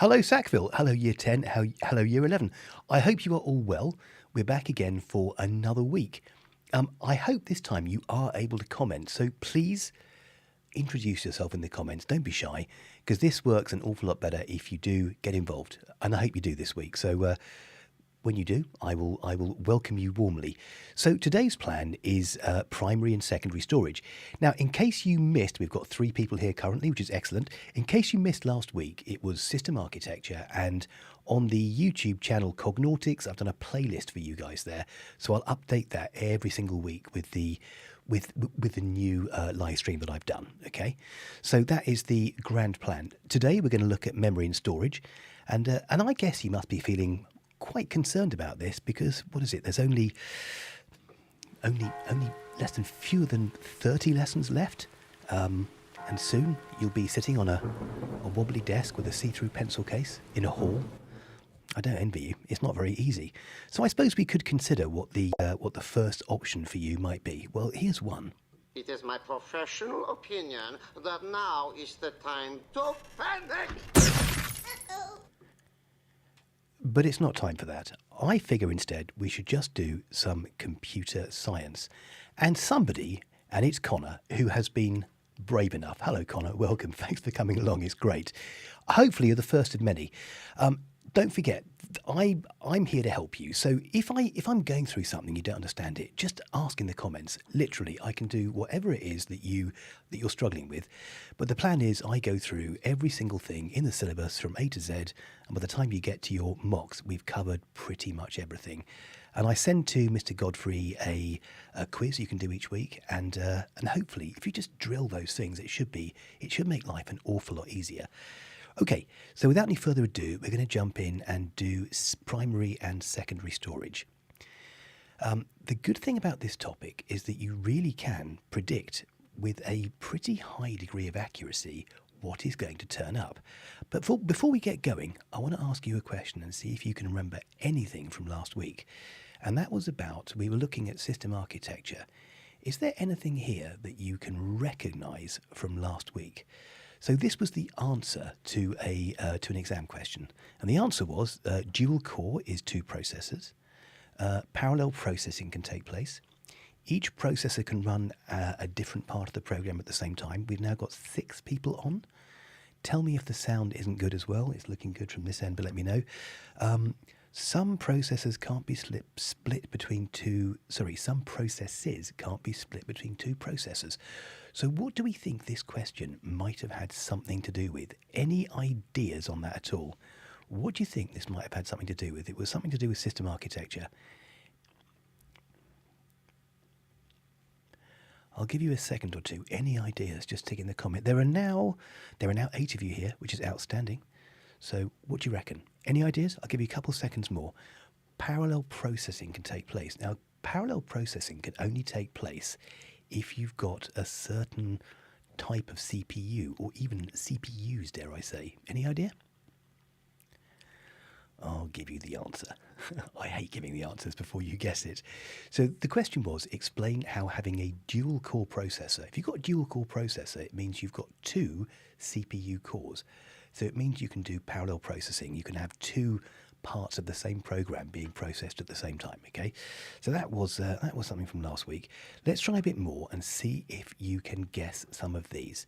Hello, Sackville. Hello, Year 10. Hello, Year 11. I hope you are all well. We're back again for another week. I hope this time you are able to comment, so please introduce yourself in the comments. Don't be shy, because this works an awful lot better if you do get involved, and I hope you do this week. So when you do, I will welcome you warmly. So today's plan is primary and secondary storage. Now, in case you missed, we've got 3 people here currently, which is excellent. In case you missed last week, it was system architecture, and on the YouTube channel Cognautics, I've done a playlist for you guys there. So I'll update that every single week with the new live stream that I've done. Okay, so that is the grand plan. Today we're going to look at memory and storage, and I guess you must be feeling quite concerned about this because what is it? There's only fewer than 30 lessons left, and soon you'll be sitting on a wobbly desk with a see-through pencil case in a hall. I don't envy you. It's not very easy. So I suppose we could consider what the first option for you might be. Well, here's one. It is my professional opinion that now is the time to panic. But it's not time for that. I figure instead we should just do some computer science. And somebody, and it's Connor, who has been brave enough. Hello, Connor. Welcome. Thanks for coming along. It's great. Hopefully you're the first of many. Don't forget, I'm here to help you. So if I'm going through something you don't understand it, just ask in the comments. Literally, I can do whatever it is that you're struggling with. But the plan is I go through every single thing in the syllabus from A to Z, and by the time you get to your mocks, we've covered pretty much everything. And I send to Mr. Godfrey a quiz you can do each week, and hopefully, if you just drill those things, it should make life an awful lot easier. Okay, so without any further ado, we're going to jump in and do primary and secondary storage. The good thing about this topic is that you really can predict with a pretty high degree of accuracy what is going to turn up. But before we get going, I want to ask you a question and see if you can remember anything from last week. And that was about, we were looking at system architecture. Is there anything here that you can recognize from last week? So this was the answer to an exam question. And the answer was dual core is 2 processors. Parallel processing can take place. Each processor can run a different part of the program at the same time. We've now got 6 people on. Tell me if the sound isn't good as well. It's looking good from this end, but let me know. Some processors can't be split between two... Sorry, some processes can't be split between 2 processors. So what do we think this question might have had something to do with? Any ideas on that at all? What do you think this might have had something to do with? It was something to do with system architecture. I'll give you a second or two. Any ideas? Just tick in the comment. There are now 8 of you here, which is outstanding. So what do you reckon? Any ideas? I'll give you a couple seconds more. Parallel processing can take place. Now, parallel processing can only take place if you've got a certain type of CPU, or even CPUs, dare I say. Any idea? I'll give you the answer. I hate giving the answers before you guess it. So the question was, explain how having a dual-core processor. If you've got a dual-core processor, it means you've got 2 CPU cores. So it means you can do parallel processing. You can have 2 parts of the same program being processed at the same time. Okay, so that was something from last week. Let's try a bit more and see if you can guess some of these.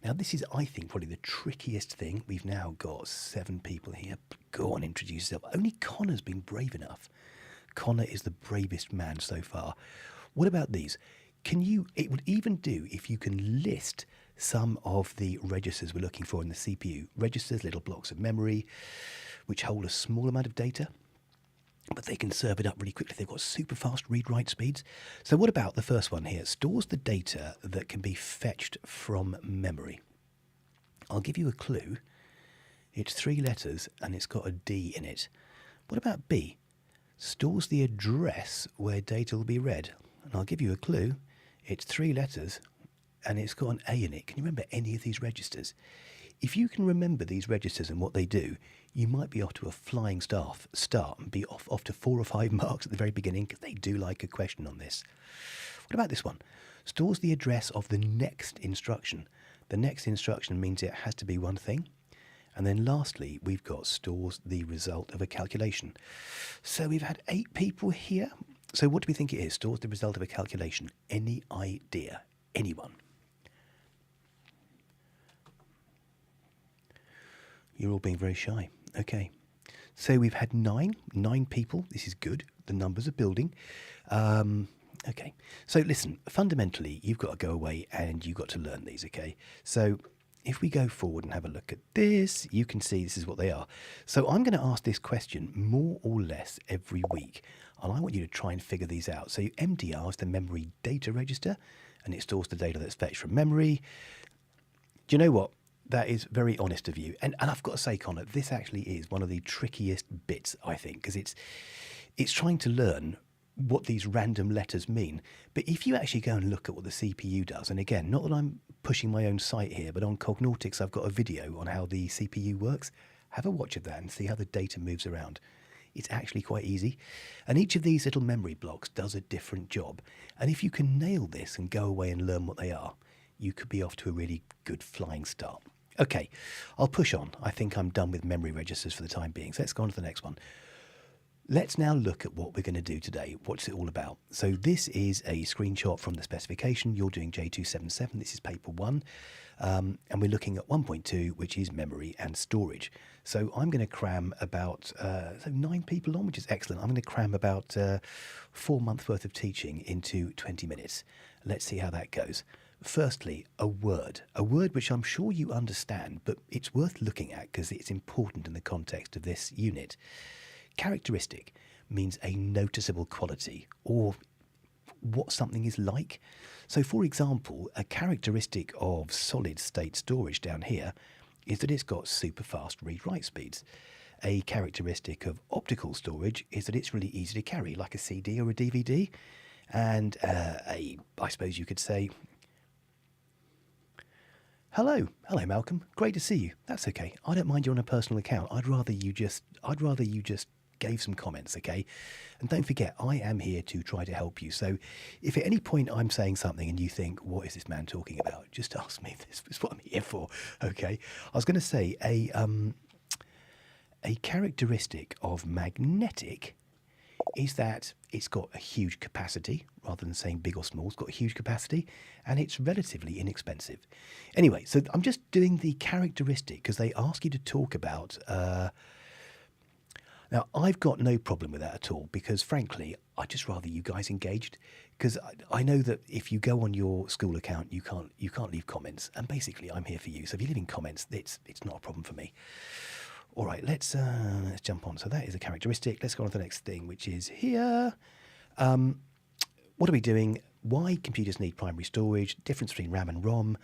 Now, this is, I think, probably the trickiest thing. We've now got 7 people here. Go on, introduce yourself. Only Connor's been brave enough. Connor is the bravest man so far. What about these? It would even do if you can list some of the registers we're looking for in the CPU. Registers, little blocks of memory, which hold a small amount of data, but they can serve it up really quickly. They've got super fast read-write speeds. So what about the first one here? Stores the data that can be fetched from memory. I'll give you a clue. It's 3 letters and it's got a D in it. What about B? Stores the address where data will be read. And I'll give you a clue. It's 3 letters and it's got an A in it. Can you remember any of these registers? If you can remember these registers and what they do, you might be off to a flying start and be off to 4 or 5 marks at the very beginning, because they do like a question on this. What about this one? Stores the address of the next instruction. The next instruction means it has to be one thing. And then lastly, we've got stores the result of a calculation. So we've had 8 people here. So what do we think it is? Stores the result of a calculation. Any idea? Anyone? You're all being very shy. Okay. So we've had 9 people. This is good. The numbers are building. Okay. So listen, fundamentally, you've got to go away and you've got to learn these, okay? So if we go forward and have a look at this, you can see this is what they are. So I'm going to ask this question more or less every week. And I want you to try and figure these out. So MDR is the memory data register, and it stores the data that's fetched from memory. Do you know what? That is very honest of you. And I've got to say, Connor, this actually is one of the trickiest bits, I think, because it's trying to learn what these random letters mean. But if you actually go and look at what the CPU does, and again, not that I'm pushing my own site here, but on Cognautics I've got a video on how the CPU works. Have a watch of that and see how the data moves around. It's actually quite easy. And each of these little memory blocks does a different job. And if you can nail this and go away and learn what they are, you could be off to a really good flying start. Okay, I'll push on. I think I'm done with memory registers for the time being. So let's go on to the next one. Let's now look at what we're going to do today. What's it all about? So this is a screenshot from the specification. You're doing J277. This is paper 1. And we're looking at 1.2, which is memory and storage. So I'm going to cram about 9 people on, which is excellent. I'm going to cram about 4 months worth of teaching into 20 minutes. Let's see how that goes. Firstly, a word which I'm sure you understand, but it's worth looking at because it's important in the context of this unit. Characteristic means a noticeable quality or what something is like. So, for example, a characteristic of solid-state storage down here is that it's got super fast read-write speeds. A characteristic of optical storage is that it's really easy to carry, like a CD or a DVD. And I suppose you could say, Hello, Malcolm. Great to see you. That's okay. I don't mind you on a personal account. I'd rather you just gave some comments, okay? And don't forget, I am here to try to help you. So if at any point I'm saying something and you think, what is this man talking about? Just ask me. This is what I'm here for, okay? I was going to say a characteristic of magnetic is that it's got a huge capacity, rather than saying big or small, it's got a huge capacity, and it's relatively inexpensive. Anyway, so I'm just doing the characteristic because they ask you to talk about... Now, I've got no problem with that at all because, frankly, I'd just rather you guys engaged because I know that if you go on your school account, you can't leave comments, and basically I'm here for you. So if you're leaving comments, it's not a problem for me. All right, let's jump on. So that is a characteristic. Let's go on to the next thing, which is here. What are we doing? Why computers need primary storage, difference between RAM and ROM,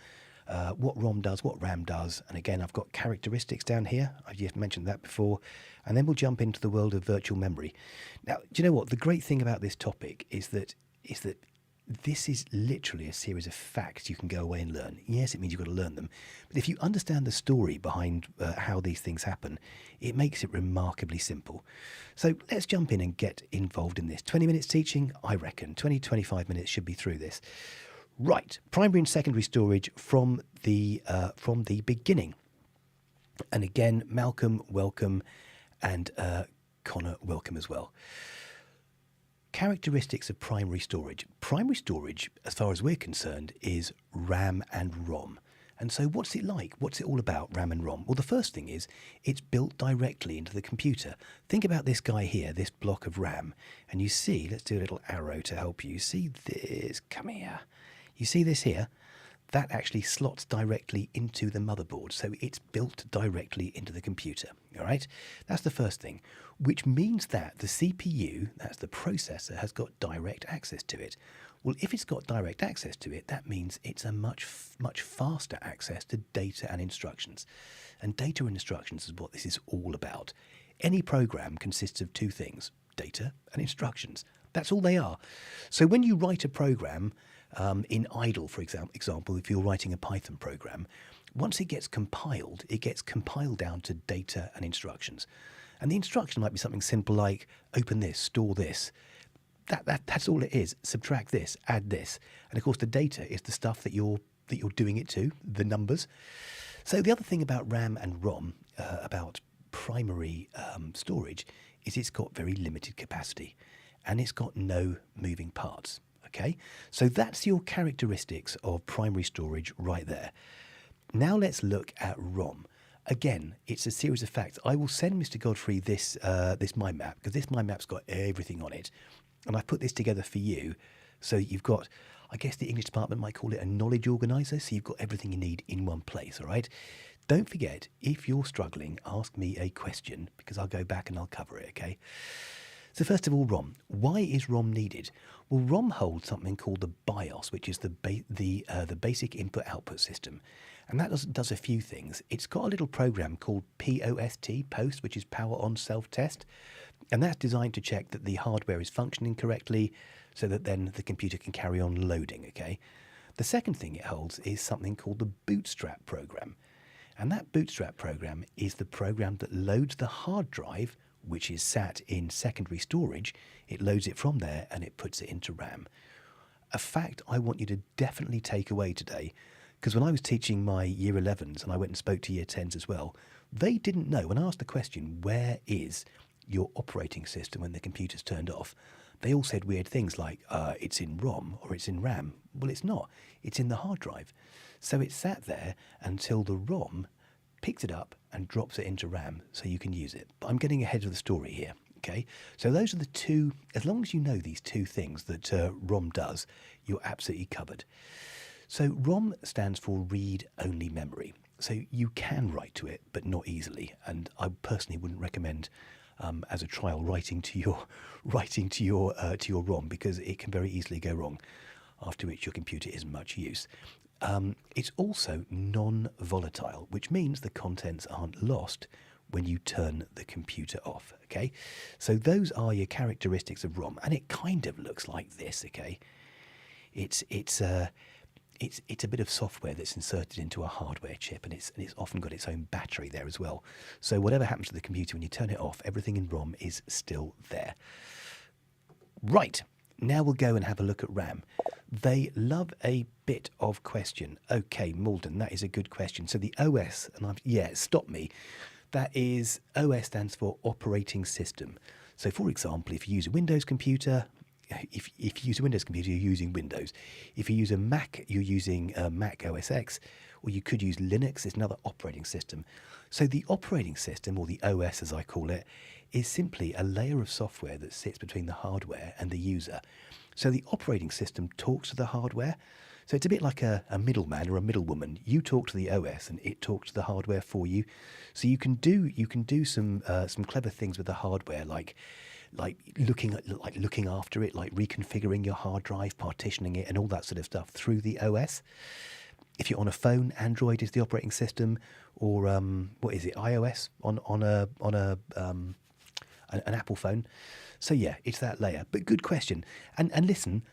what ROM does, what RAM does. And again, I've got characteristics down here. I've just mentioned that before. And then we'll jump into the world of virtual memory. Now, do you know what? The great thing about this topic is that this is literally a series of facts you can go away and learn. Yes, it means you've got to learn them. But if you understand the story behind how these things happen, it makes it remarkably simple. So let's jump in and get involved in this. 20 minutes teaching, I reckon. 25 minutes should be through this. Right, primary and secondary storage from the beginning. And again, Malcolm, welcome, and Connor, welcome as well. Characteristics of primary storage. Primary storage, as far as we're concerned, is RAM and ROM. And so what's it like? What's it all about, RAM and ROM? Well, the first thing is it's built directly into the computer. Think about this guy here, this block of RAM. And you see, let's do a little arrow to help you. See this? Come here. You see this here? That actually slots directly into the motherboard. So it's built directly into the computer. All right? That's the first thing, which means that the CPU, that's the processor, has got direct access to it. Well, if it's got direct access to it, that means it's a much faster access to data and instructions. And data and instructions is what this is all about. Any program consists of 2 things, data and instructions. That's all they are. So when you write a program, in idle, for example, if you're writing a Python program, once it gets compiled down to data and instructions. And the instruction might be something simple like open this, store this. That's all it is. Subtract this, add this. And of course the data is the stuff that you're doing it to, the numbers. So the other thing about RAM and ROM, primary storage is it's got very limited capacity and it's got no moving parts. Okay, so that's your characteristics of primary storage right there. Now let's look at ROM. Again, it's a series of facts. I will send Mr. Godfrey this mind map, because this mind map's got everything on it. And I've put this together for you. So you've got, I guess the English department might call it a knowledge organizer. So you've got everything you need in one place, all right? Don't forget, if you're struggling, ask me a question, because I'll go back and I'll cover it, okay? So first of all, ROM. Why is ROM needed? Well, ROM holds something called the BIOS, which is the basic input-output system. And that does a few things. It's got a little program called POST, which is Power On Self-Test. And that's designed to check that the hardware is functioning correctly so that then the computer can carry on loading, okay? The second thing it holds is something called the Bootstrap program. And that Bootstrap program is the program that loads the hard drive, which is sat in secondary storage. It loads it from there and it puts it into RAM. A fact I want you to definitely take away today, because when I was teaching my year 11s and I went and spoke to year 10s as well, they didn't know. When I asked the question, where is your operating system when the computer's turned off, they all said weird things like, it's in ROM or it's in RAM. Well, it's not. It's in the hard drive. So it's sat there until the ROM picks it up and drops it into RAM so you can use it. But I'm getting ahead of the story here, okay? So those are the two, as long as you know these two things that ROM does, you're absolutely covered. So ROM stands for read-only memory. So you can write to it, but not easily. And I personally wouldn't recommend, as a trial, writing to your ROM, because it can very easily go wrong. After which your computer isn't much use. It's also non-volatile, which means the contents aren't lost when you turn the computer off. Okay, so those are your characteristics of ROM, and it kind of looks like this. Okay, it's a bit of software that's inserted into a hardware chip, and it's often got its own battery there as well. So whatever happens to the computer when you turn it off, everything in ROM is still there. Right, now we'll go and have a look at RAM. They love a bit of question. Okay, Malden, that is a good question. So the OS, and stop me. That is, OS stands for operating system. So for example, if you use a Windows computer, if you use a Windows computer, you're using Windows. If you use a Mac, you're using Mac OS X, or you could use Linux. It's another operating system. So the operating system, or the OS as I call it, is simply a layer of software that sits between the hardware and the user. So the operating system talks to the hardware. So it's a bit like a middleman or a middlewoman. You talk to the OS and it talks to the hardware for you. So you can do some clever things with the hardware, like looking after it, like reconfiguring your hard drive, partitioning it, and all that sort of stuff through the OS. If you're on a phone, Android is the operating system, or what is it, iOS on an Apple phone. So yeah, it's that layer. But good question. And listen,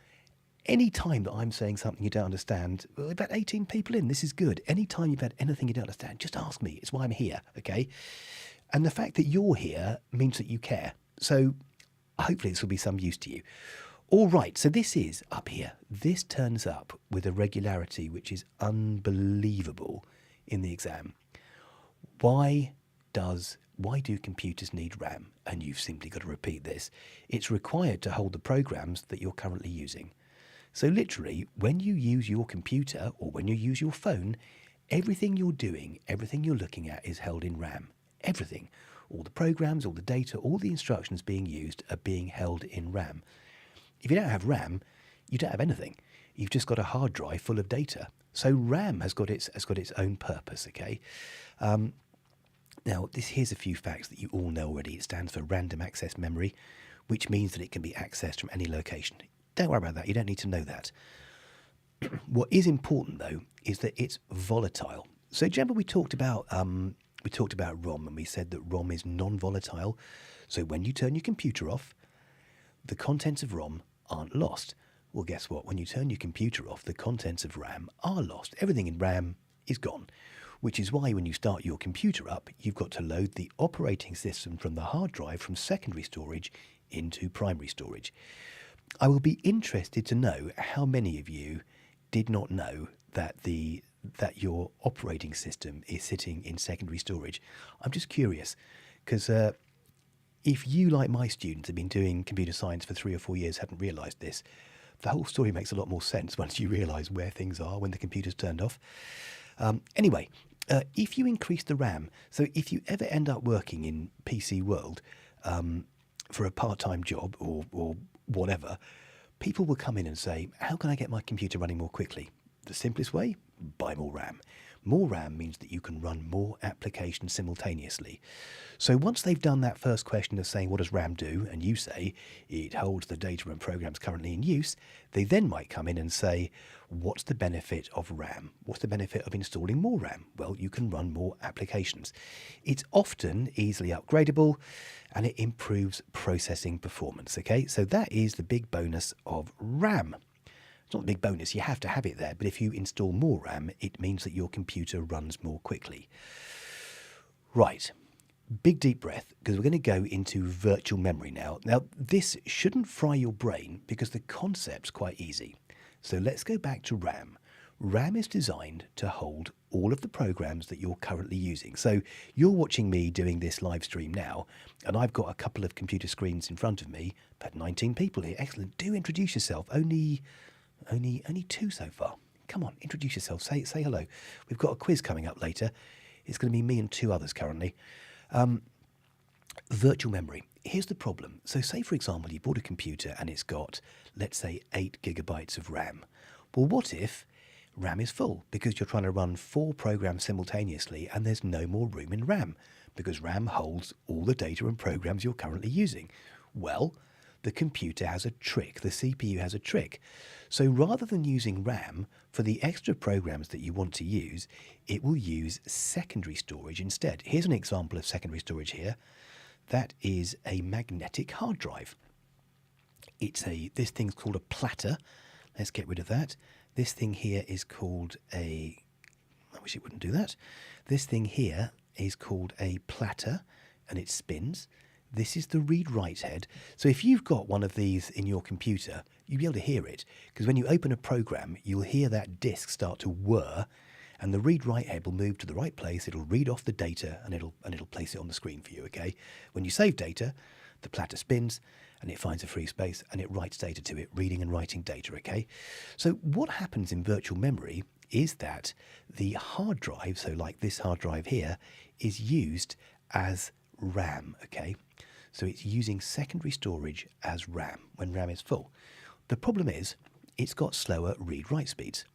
any time that I'm saying something you don't understand, well, we've had 18 people in. This is good. Any time you've had anything you don't understand, just ask me. It's why I'm here, okay? And the fact that you're here means that you care. So hopefully this will be some use to you. All right, so this is up here. This turns up with a regularity which is unbelievable in the exam. Why do computers need RAM? And you've simply got to repeat this. It's required to hold the programs that you're currently using. So literally, when you use your computer or when you use your phone, everything you're doing, everything you're looking at is held in RAM. Everything. All the programs, all the data, all the instructions being used are being held in RAM. If you don't have RAM, you don't have anything. You've just got a hard drive full of data. So RAM has got its own purpose, okay? Now, here's a few facts that you all know already. It stands for Random Access Memory, which means that it can be accessed from any location. Don't worry about that. You don't need to know that. What is important, though, is that it's volatile. So, do you remember we talked about ROM, and we said that ROM is non-volatile. So when you turn your computer off, the contents of ROM aren't lost. Well, guess what? When you turn your computer off, the contents of RAM are lost. Everything in RAM is gone. Which is why when you start your computer up, you've got to load the operating system from the hard drive from secondary storage into primary storage. I will be interested to know how many of you did not know that the that your operating system is sitting in secondary storage. I'm just curious, because if you, like my students, have been doing computer science for 3 or 4 years, hadn't realised this, the whole story makes a lot more sense once you realise where things are when the computer's turned off. Anyway, if you increase the RAM, so if you ever end up working in PC world for a part-time job or whatever, people will come in and say, how can I get my computer running more quickly? The simplest way? Buy more RAM. More RAM means that you can run more applications simultaneously. So once they've done that first question of saying, what does RAM do? And you say, it holds the data and programs currently in use. They then might come in and say, what's the benefit of RAM? What's the benefit of installing more RAM? Well, you can run more applications. It's often easily upgradable and it improves processing performance. Okay, so that is the big bonus of RAM. It's not a big bonus, you have to have it there, but if you install more RAM, it means that your computer runs more quickly. Right, big deep breath, because we're going to go into virtual memory now. Now, this shouldn't fry your brain because the concept's quite easy. So let's go back to RAM. RAM is designed to hold all of the programs that you're currently using. So you're watching me doing this live stream now, and I've got a couple of computer screens in front of me. I've had 19 people here. Excellent. Do introduce yourself. Only 2 so far. Come on, introduce yourself. Say hello. We've got a quiz coming up later. It's going to be me and 2 others currently. Virtual memory. Here's the problem. So say, for example, you bought a computer and it's got, let's say, 8 gigabytes of RAM. Well, what if RAM is full because you're trying to run 4 programs simultaneously and there's no more room in RAM because RAM holds all the data and programs you're currently using? Well, the computer has a trick. The CPU has a trick. So rather than using RAM for the extra programs that you want to use, it will use secondary storage instead. Here's an example of secondary storage here. That is a magnetic hard drive. This thing's called a platter. Let's get rid of that. This thing here is called I wish it wouldn't do that. This thing here is called a platter and it spins. This is the read-write head. So if you've got one of these in your computer, you'll be able to hear it, because when you open a program, you'll hear that disk start to whir, and the read-write head will move to the right place. It'll read off the data, and it'll place it on the screen for you. Okay. When you save data, the platter spins, and it finds a free space, and it writes data to it, reading and writing data. Okay. So what happens in virtual memory is that the hard drive, so like this hard drive here, is used as RAM. Okay. So it's using secondary storage as RAM when RAM is full. The problem is it's got slower read-write speeds.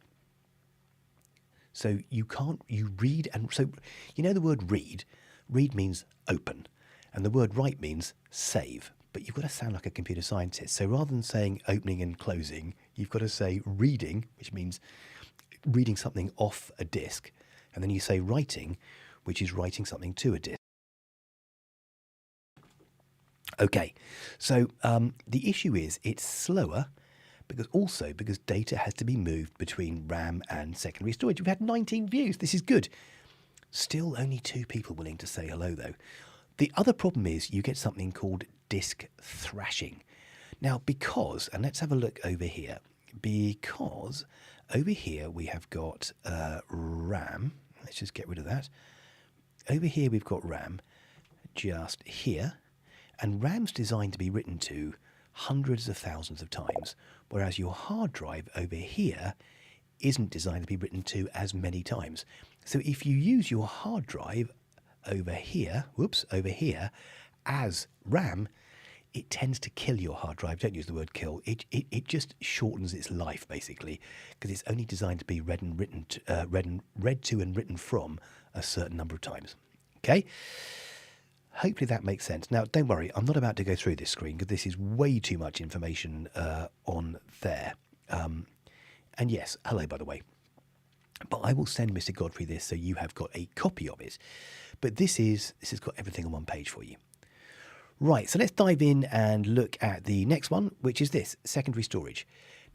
So you read, and so you know the word read? Read means open, and the word write means save. But you've got to sound like a computer scientist. So rather than saying opening and closing, you've got to say reading, which means reading something off a disk, and then you say writing, which is writing something to a disk. Okay, so the issue is it's slower because data has to be moved between RAM and secondary storage. We've had 19 views. This is good. Still only 2 people willing to say hello, though. The other problem is you get something called disk thrashing. Now, and let's have a look over here, because over here we have got RAM. Let's just get rid of that. Over here we've got RAM just here. And RAM's designed to be written to hundreds of thousands of times, whereas your hard drive over here isn't designed to be written to as many times. So if you use your hard drive over here as RAM, it tends to kill your hard drive. Don't use the word kill. It just shortens its life, basically, because it's only designed to be read to and written from a certain number of times. Okay? Hopefully that makes sense. Now, don't worry, I'm not about to go through this screen because this is way too much information on there. And yes, hello, by the way. But I will send Mr. Godfrey this so you have got a copy of it. But this has got everything on one page for you. Right, so let's dive in and look at the next one, which is this, secondary storage.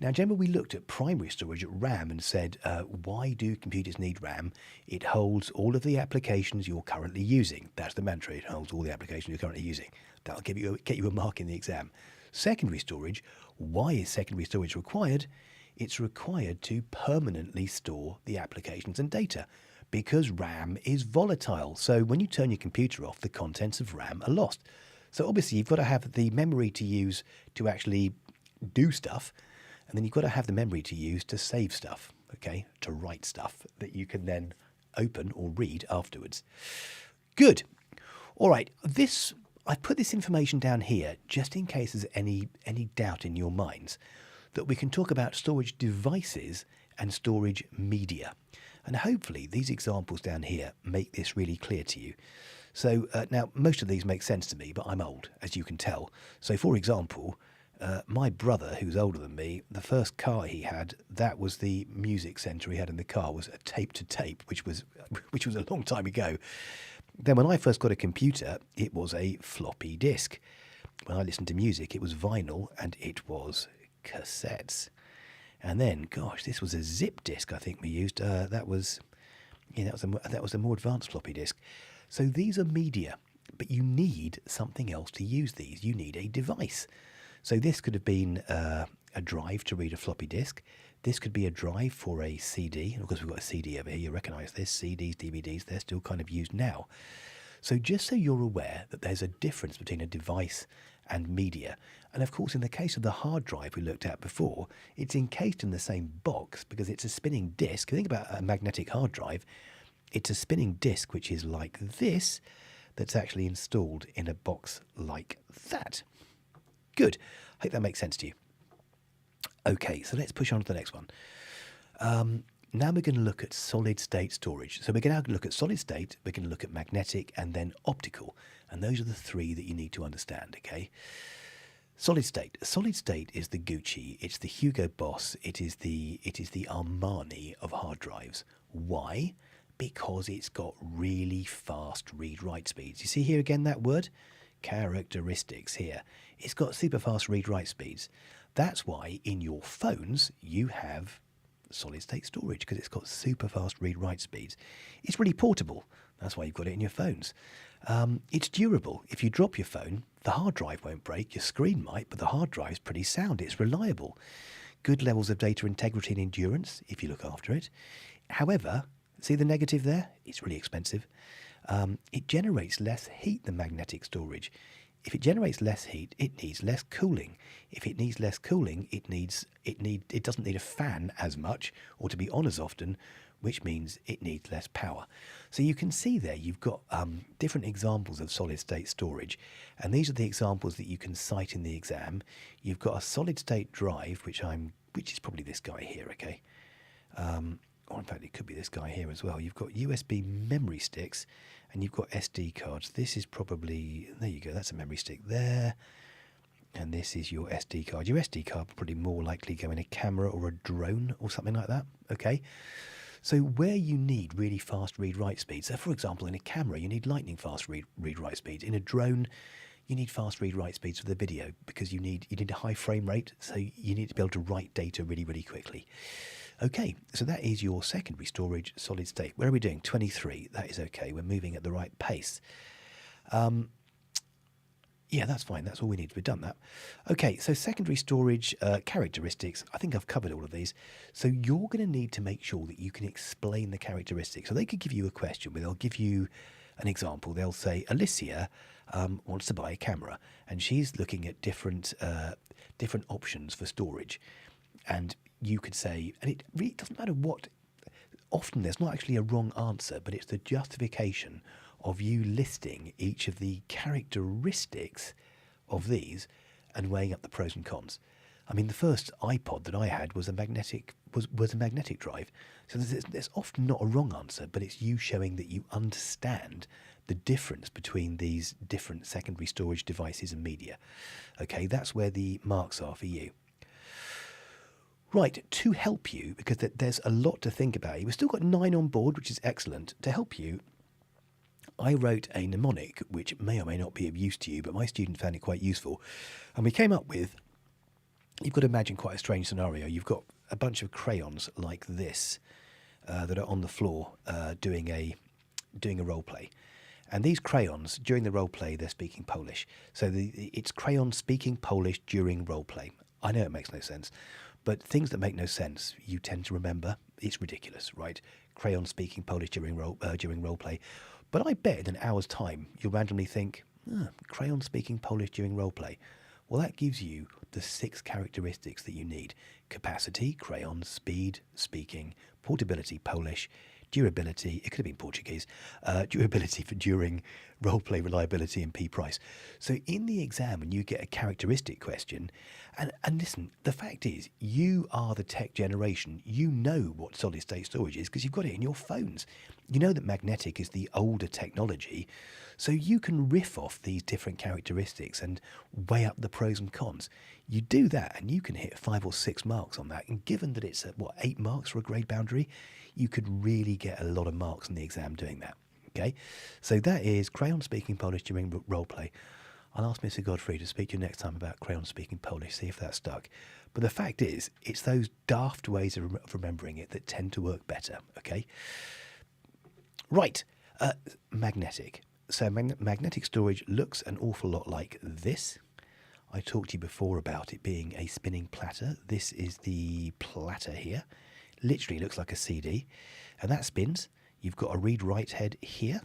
Now, remember we looked at primary storage at RAM and said, why do computers need RAM? It holds all of the applications you're currently using. That's the mantra. It holds all the applications you're currently using. That'll get you a mark in the exam. Secondary storage, why is secondary storage required? it's required to permanently store the applications and data because RAM is volatile. So when you turn your computer off, the contents of RAM are lost. So obviously you've got to have the memory to use to actually do stuff, and then you've got to have the memory to use to save stuff, okay, to write stuff that you can then open or read afterwards. Good. All right, I've put this information down here just in case there's any doubt in your minds that we can talk about storage devices and storage media. And hopefully these examples down here make this really clear to you. So now most of these make sense to me, but I'm old, as you can tell. So for example, my brother, who's older than me, the first car he had, that was the music centre he had in the car, was a tape to tape, which was a long time ago. Then when I first got a computer, it was a floppy disk. When I listened to music, it was vinyl and it was cassettes. And then, gosh, this was a zip disk I think we used. That was a more advanced floppy disk. So these are media, but you need something else to use these. You need a device. So this could have been a drive to read a floppy disk. This could be a drive for a CD. And of course, we've got a CD over here. You recognise this. CDs, DVDs, they're still kind of used now. So just so you're aware that there's a difference between a device and media. And of course, in the case of the hard drive we looked at before, it's encased in the same box because it's a spinning disk. Think about a magnetic hard drive. It's a spinning disk, which is like this, that's actually installed in a box like that. Good. Hope that makes sense to you. Okay, so let's push on to the next one. Now we're going to look at solid state storage. So we're going to look at solid state, we're going to look at magnetic, and then optical. And those are the three that you need to understand, okay? Solid state. Solid state is the Gucci, it's the Hugo Boss, it is the Armani of hard drives. Why? Because it's got really fast read-write speeds. You see here again that word? Characteristics here. It's got super fast read-write speeds. That's why in your phones you have solid state storage, because it's got super fast read-write speeds. It's really portable. That's why you've got it in your phones. It's durable. If you drop your phone, the hard drive won't break. Your screen might, but the hard drive is pretty sound. It's reliable. Good levels of data integrity and endurance if you look after it. However, see the negative there? It's really expensive. It generates less heat than magnetic storage. If it generates less heat, it needs less cooling. If it needs less cooling, it doesn't need a fan as much or to be on as often, which means it needs less power. So you can see there you've got different examples of solid state storage, and these are the examples that you can cite in the exam. You've got a solid state drive, which is probably this guy here, okay? Or in fact, it could be this guy here as well. You've got USB memory sticks, and you've got SD cards. This is probably, there you go, that's a memory stick there. And this is your SD card. Your SD card will probably more likely go in a camera or a drone or something like that, okay? So where you need really fast read-write speeds, so for example, in a camera, you need lightning fast read-write speeds. In a drone, you need fast read-write speeds for the video because you need a high frame rate, so you need to be able to write data really, really quickly. Okay, so that is your secondary storage solid state. Where are we doing? 23. That is okay. We're moving at the right pace. Yeah, that's fine. That's all we need. We've done that. Okay, so secondary storage characteristics. I think I've covered all of these. So you're going to need to make sure that you can explain the characteristics. So they could give you a question where they'll give you an example. They'll say, Alicia wants to buy a camera, and she's looking at different options for storage. And you could say, and it really doesn't matter what, often there's not actually a wrong answer, but it's the justification of you listing each of the characteristics of these and weighing up the pros and cons. I mean, the first iPod that I had was a magnetic drive. So there's often not a wrong answer, but it's you showing that you understand the difference between these different secondary storage devices and media. Okay, that's where the marks are for you. Right, to help you, because there's a lot to think about. We've still got 9 on board, which is excellent. To help you, I wrote a mnemonic, which may or may not be of use to you, but my students found it quite useful. And we came up with, you've got to imagine quite a strange scenario. You've got a bunch of crayons like this that are on the floor doing a role play. And these crayons, during the role play, they're speaking Polish. So it's crayons speaking Polish during role play. I know it makes no sense. But things that make no sense, you tend to remember. It's ridiculous, right? Crayon speaking Polish during role play. But I bet in an hour's time, you'll randomly think, crayon speaking Polish during role play. Well, that gives you the 6 characteristics that you need. Capacity, crayon, speed, speaking, portability, Polish, durability, it could have been Portuguese, durability for during, roleplay, reliability, and P price. So in the exam, when you get a characteristic question, and listen, the fact is, you are the tech generation. You know what solid state storage is because you've got it in your phones. You know that magnetic is the older technology, so you can riff off these different characteristics and weigh up the pros and cons. You do that and you can hit 5 or 6 marks on that. And given that it's 8 marks for a grade boundary, you could really get a lot of marks in the exam doing that. Okay, so that is crayon speaking Polish during role play. I'll ask Mr. Godfrey to speak to you next time about crayon speaking Polish, see if that stuck. But the fact is, it's those daft ways of remembering it that tend to work better. Okay, right, magnetic. So magnetic storage looks an awful lot like this. I talked to you before about it being a spinning platter. This is the platter here. Literally looks like a CD, and that spins. You've got a read-write head here,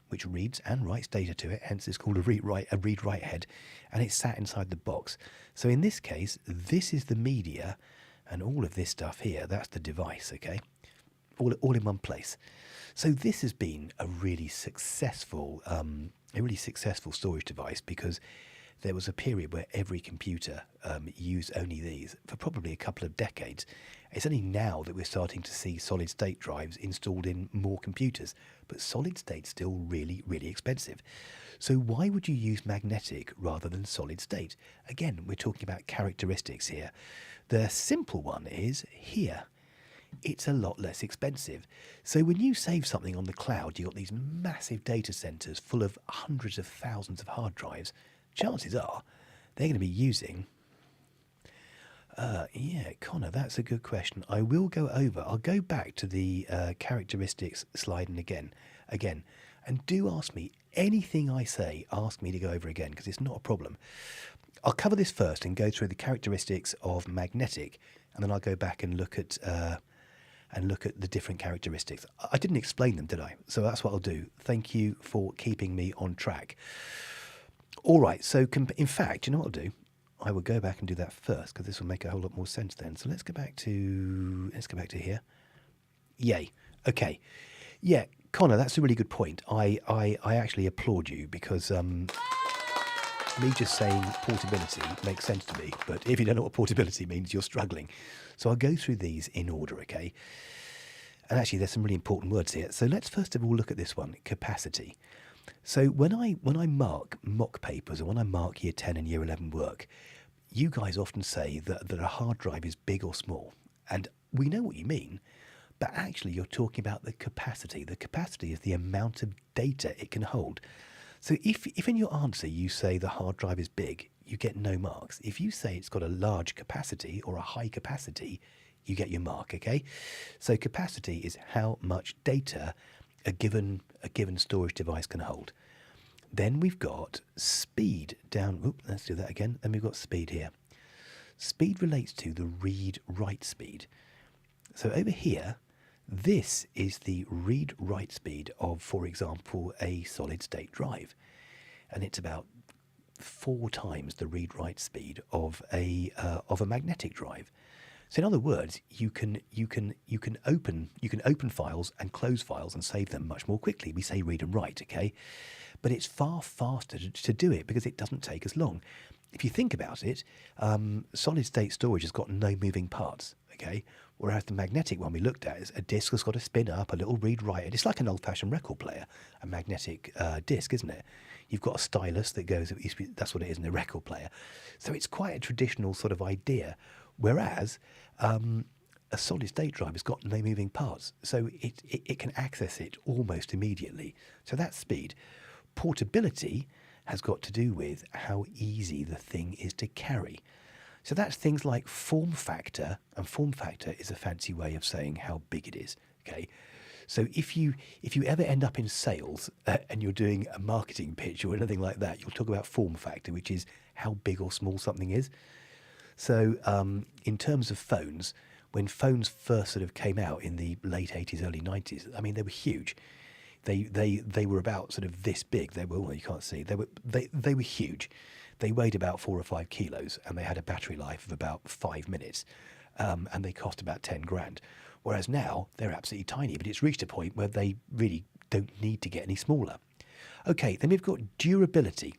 which reads and writes data to it, hence it's called a read-write head, and it's sat inside the box. So in this case, this is the media, and all of this stuff here, that's the device, okay? All in one place. So this has been a really successful storage device because there was a period where every computer used only these for probably a couple of decades. It's only now that we're starting to see solid state drives installed in more computers, but solid state's still really, really expensive. So why would you use magnetic rather than solid state? Again, we're talking about characteristics here. The simple one is here. It's a lot less expensive. So when you save something on the cloud, you've got these massive data centers full of hundreds of thousands of hard drives. Chances are they're going to be using... yeah, Connor, that's a good question. I'll go back to the characteristics slide and again. And do ask me anything I say, ask me to go over again, because it's not a problem. I'll cover this first and go through the characteristics of magnetic, and then I'll go back and look at the different characteristics. I didn't explain them, did I? So that's what I'll do. Thank you for keeping me on track. All right, so in fact, you know what I'll do? I will go back and do that first because this will make a whole lot more sense then. So let's go back to here. Yay. Okay. Yeah, Connor, that's a really good point. I actually applaud you because me just saying portability makes sense to me. But if you don't know what portability means, you're struggling. So I'll go through these in order, okay? And actually, there's some really important words here. So let's first of all look at this one, capacity. So when I mark mock papers or when I mark year 10 and year 11 work, you guys often say that a hard drive is big or small. And we know what you mean, but actually you're talking about the capacity. The capacity is the amount of data it can hold. So if in your answer you say the hard drive is big, you get no marks. If you say it's got a large capacity or a high capacity, you get your mark, okay? So capacity is how much data a given storage device can hold. Then we've got speed down. Let's do that again. And we've got speed here. Speed relates to the read-write speed. So over here, this is the read-write speed of, for example, a solid-state drive, and it's about 4 times the read-write speed of a magnetic drive. So in other words, you can open files and close files and save them much more quickly. We say read and write, okay? But it's far faster to do it because it doesn't take as long. If you think about it, solid-state storage has got no moving parts, okay? Whereas the magnetic one we looked at is a disk has got to spin up, a little read-write. It's like an old-fashioned record player, a magnetic disk, isn't it? You've got a stylus that goes, that's what it is in a record player. So it's quite a traditional sort of idea. Whereas a solid-state drive has got no moving parts, so it can access it almost immediately. So that's speed. Portability has got to do with how easy the thing is to carry. So that's things like form factor, and form factor is a fancy way of saying how big it is, okay? So if you ever end up in sales and you're doing a marketing pitch or anything like that, you'll talk about form factor, which is how big or small something is. So in terms of phones, when phones first sort of came out in the late 80s, early 90s, I mean, they were huge. They were about sort of this big. They were, well, you can't see. They were huge. They weighed about 4 or 5 kilos, and they had a battery life of about 5 minutes, and they cost about 10 grand. Whereas now they're absolutely tiny, but it's reached a point where they really don't need to get any smaller. Okay, then we've got durability.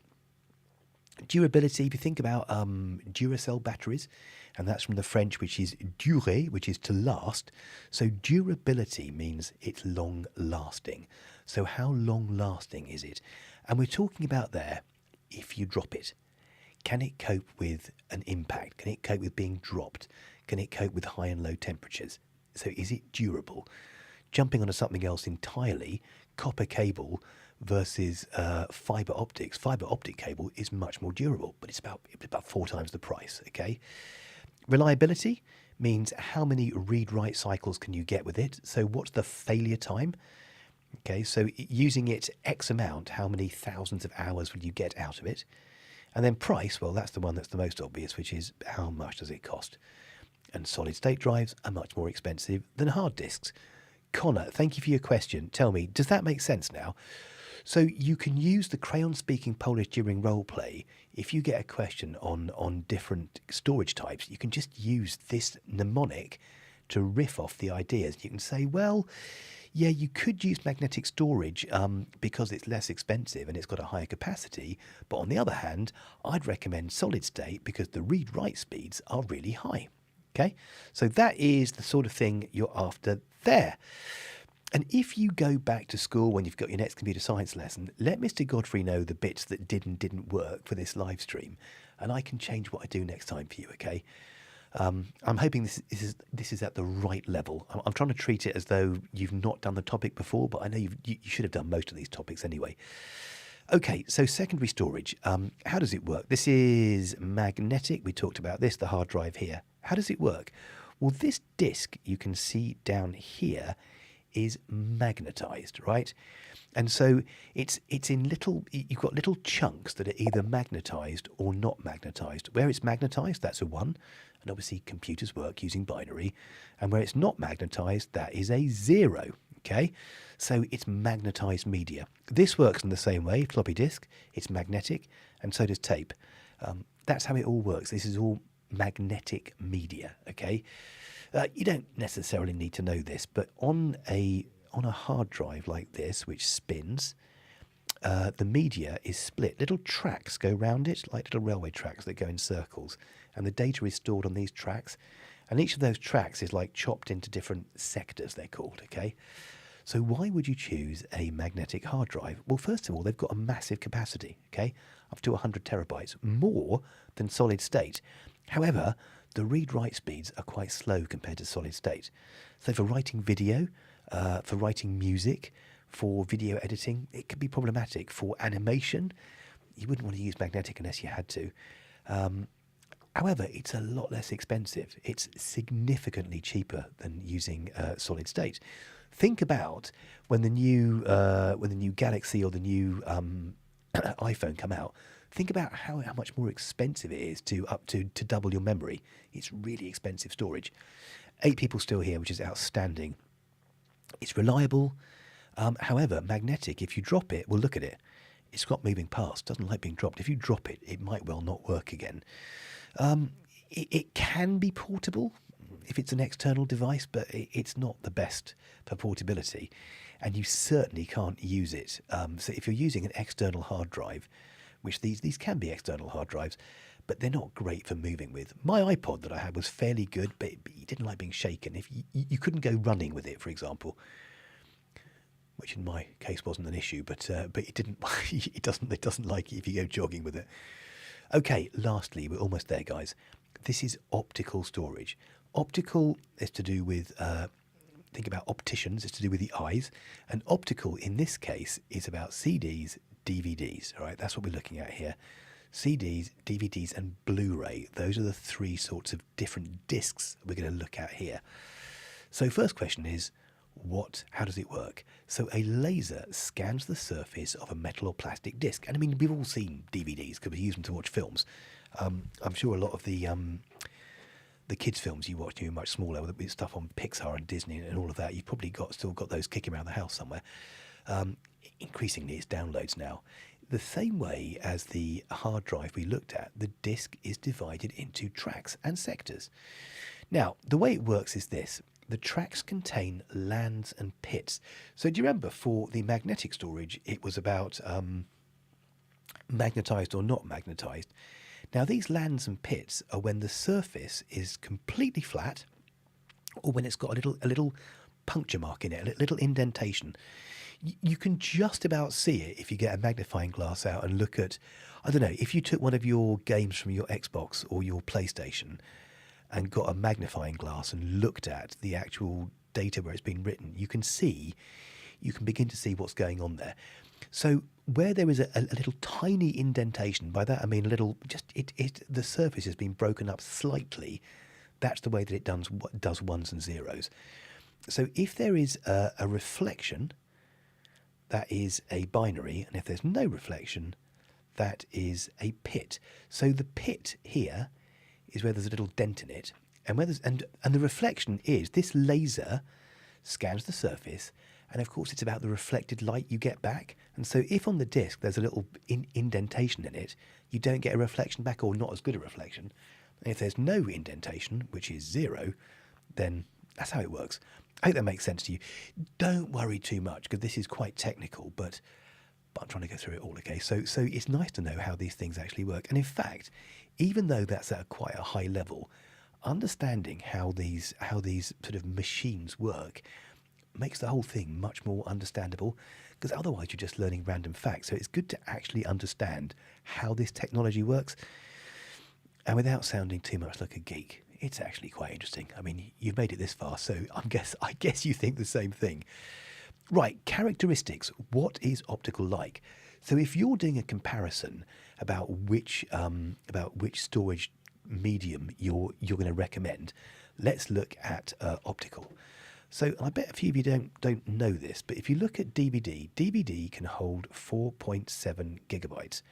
Durability, if you think about Duracell batteries, and that's from the French, which is durer, which is to last. So durability means it's long lasting. So how long lasting is it? And we're talking about there, if you drop it, can it cope with an impact? Can it cope with being dropped? Can it cope with high and low temperatures? So is it durable? Jumping onto something else entirely, copper cable versus fiber optics. Fiber optic cable is much more durable, but it's about 4 times the price. Okay. Reliability means how many read-write cycles can you get with it. So what's the failure time? Okay, so using it X amount, how many thousands of hours will you get out of it? And then price, well, that's the one that's the most obvious, which is how much does it cost? And solid-state drives are much more expensive than hard disks. Connor, thank you for your question. Tell me, does that make sense now? So you can use the crayon-speaking Polish during roleplay. If you get a question on different storage types, you can just use this mnemonic to riff off the ideas. You can say, well, yeah, you could use magnetic storage because it's less expensive and it's got a higher capacity. But on the other hand, I'd recommend solid state because the read-write speeds are really high. Okay, so that is the sort of thing you're after there. And if you go back to school when you've got your next computer science lesson, let Mr. Godfrey know the bits that didn't work for this live stream, and I can change what I do next time for you, okay? I'm hoping this is at the right level. I'm trying to treat it as though you've not done the topic before, but I know you should have done most of these topics anyway. Okay, so secondary storage. How does it work? This is magnetic. We talked about this, the hard drive here. How does it work? Well, this disk you can see down here is magnetized, right? And so it's in little, you've got little chunks that are either magnetized or not magnetized. Where it's magnetized, that's a 1. And obviously computers work using binary. And where it's not magnetized, that is a 0. Okay, so it's magnetized media. This works in the same way. Floppy disk, it's magnetic, and so does tape. That's how it all works. This is all magnetic media. Okay, you don't necessarily need to know this, but on a hard drive like this, which spins, the media is split. Little tracks go round it, like little railway tracks that go in circles, and the data is stored on these tracks. And each of those tracks is like chopped into different sectors, they're called, okay? So why would you choose a magnetic hard drive? Well, first of all, they've got a massive capacity, okay? Up to 100 terabytes, more than solid state. However, the read-write speeds are quite slow compared to solid state. So for writing video, for writing music, for video editing, it can be problematic. For animation, you wouldn't want to use magnetic unless you had to. However, it's a lot less expensive. It's significantly cheaper than using solid state. Think about when the new Galaxy or the new iPhone come out. Think about how much more expensive it is to double your memory. It's really expensive storage. 8 people still here, which is outstanding. It's reliable. However, magnetic, if you drop it, well, look at it. It's got moving parts. Doesn't like being dropped. If you drop it, it might well not work again. It can be portable if it's an external device, but it's not the best for portability, and you certainly can't use it. So if you're using an external hard drive, which these can be external hard drives, but they're not great for moving with. My iPod that I had was fairly good, but it didn't like being shaken. If you couldn't go running with it, for example, which in my case wasn't an issue, but it didn't. It doesn't like it if you go jogging with it. Okay, lastly, we're almost there, guys. This is optical storage. Optical is to do with, think about opticians, it's to do with the eyes. And optical, in this case, is about CDs, DVDs, all right? That's what we're looking at here. CDs, DVDs, and Blu-ray. Those are the 3 sorts of different discs we're going to look at here. So first question is, how does it work? So a laser scans the surface of a metal or plastic disc. And I mean, we've all seen DVDs because we use them to watch films. I'm sure a lot of the the kids' films you watched, you were much smaller, with stuff on Pixar and Disney and all of that. You've probably still got those kicking around the house somewhere. Increasingly, it's downloads now. The same way as the hard drive we looked at, the disk is divided into tracks and sectors. Now, the way it works is this. The tracks contain lands and pits. So do you remember for the magnetic storage, it was about magnetized or not magnetized? Now, these lands and pits are when the surface is completely flat or when it's got a little puncture mark in it, a little indentation. You can just about see it if you get a magnifying glass out and look at, I don't know, if you took one of your games from your Xbox or your PlayStation and got a magnifying glass and looked at the actual data where it's been written, you can begin to see what's going on there. So where there is a little tiny indentation, by that I mean a little, the surface has been broken up slightly, that's the way that it does ones and zeros. So if there is a reflection, that is a binary, and if there's no reflection, that is a pit. So the pit here is where there's a little dent in it, and the reflection is this laser scans the surface, and of course it's about the reflected light you get back. And so if on the disk there's a little indentation in it, you don't get a reflection back, or not as good a reflection. And if there's no indentation, which is 0, then that's how it works. I hope that makes sense to you. Don't worry too much, because this is quite technical, but I'm trying to go through it all, okay? So it's nice to know how these things actually work. And in fact, even though that's at quite a high level, understanding how these sort of machines work makes the whole thing much more understandable, because otherwise you're just learning random facts. So it's good to actually understand how this technology works. And without sounding too much like a geek, it's actually quite interesting. I mean, you've made it this far, so I guess you think the same thing. Right, characteristics. What is optical like? So if you're doing a comparison about which storage medium you're going to recommend, let's look at optical. So I bet a few of you don't know this, but if you look at DVD can hold 4.7 gigabytes.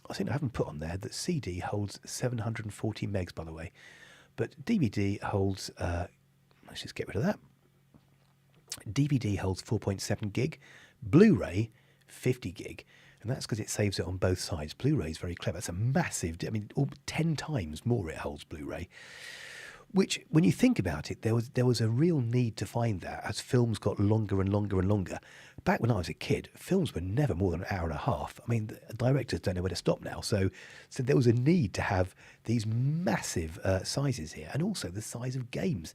I think I haven't put on there that CD holds 740 megs, by the way. But DVD holds, let's just get rid of that. DVD holds 4.7 gig, Blu-ray 50 gig, and that's because it saves it on both sides. Blu-ray is very clever. It's a massive, 10 times more it holds Blu-ray, which, when you think about it, there was a real need to find that as films got longer and longer and longer. Back when I was a kid, films were never more than an hour and a half. I mean, the directors don't know where to stop now. So there was a need to have these massive sizes here, and also the size of games.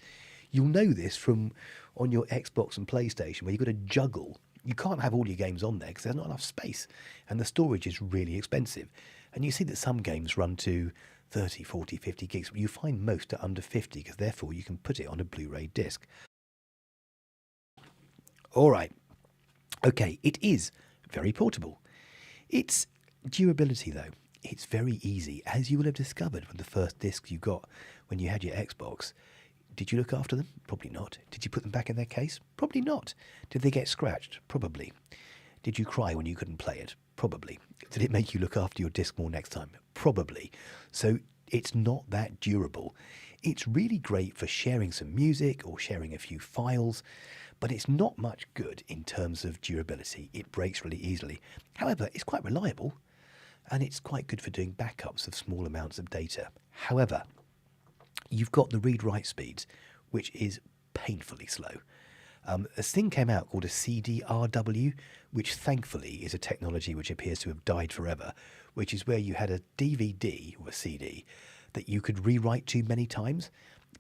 You'll know this from on your Xbox and PlayStation, where you've got to juggle. You can't have all your games on there because there's not enough space, and the storage is really expensive. And you see that some games run to 30, 40, 50 gigs, but you find most are under 50, because therefore you can put it on a Blu-ray disc. All right. Okay, it is very portable. Its durability, though, it's very easy, as you will have discovered with the first discs you got when you had your Xbox. Did you look after them? Probably not. Did you put them back in their case? Probably not. Did they get scratched? Probably. Did you cry when you couldn't play it? Probably. Did it make you look after your disc more next time? Probably. So it's not that durable. It's really great for sharing some music or sharing a few files, but it's not much good in terms of durability. It breaks really easily. However, it's quite reliable, and it's quite good for doing backups of small amounts of data. However, you've got the read-write speeds, which is painfully slow. A thing came out called a CDRW, which thankfully is a technology which appears to have died forever, which is where you had a DVD or a CD that you could rewrite to many times.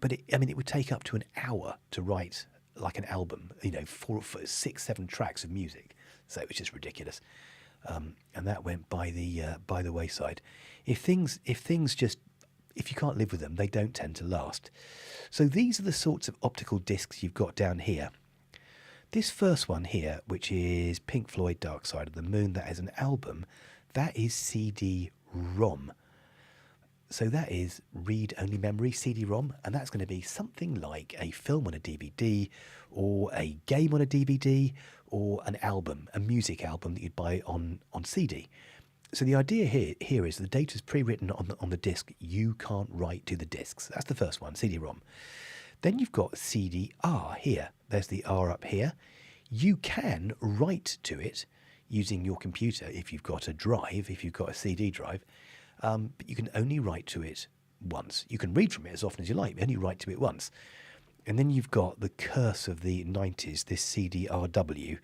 But it would take up to an hour to write like an album, 4, 6, 7 tracks of music. So it was just ridiculous. And that went by the wayside. If you can't live with them, they don't tend to last. So these are the sorts of optical discs you've got down here. This first one here, which is Pink Floyd Dark Side of the Moon, that is an album, that is CD-ROM. So that is read-only memory, CD-ROM, and that's going to be something like a film on a DVD, or a game on a DVD, or an album, a music album that you'd buy on CD. So the idea here is the data's pre-written on the disk. You can't write to the disks. That's the first one, CD-ROM. Then you've got CD-R here. There's the R up here. You can write to it using your computer if you've got a drive, if you've got a CD drive, but you can only write to it once. You can read from it as often as you like, but only write to it once. And then you've got the curse of the 90s, this CD-RW,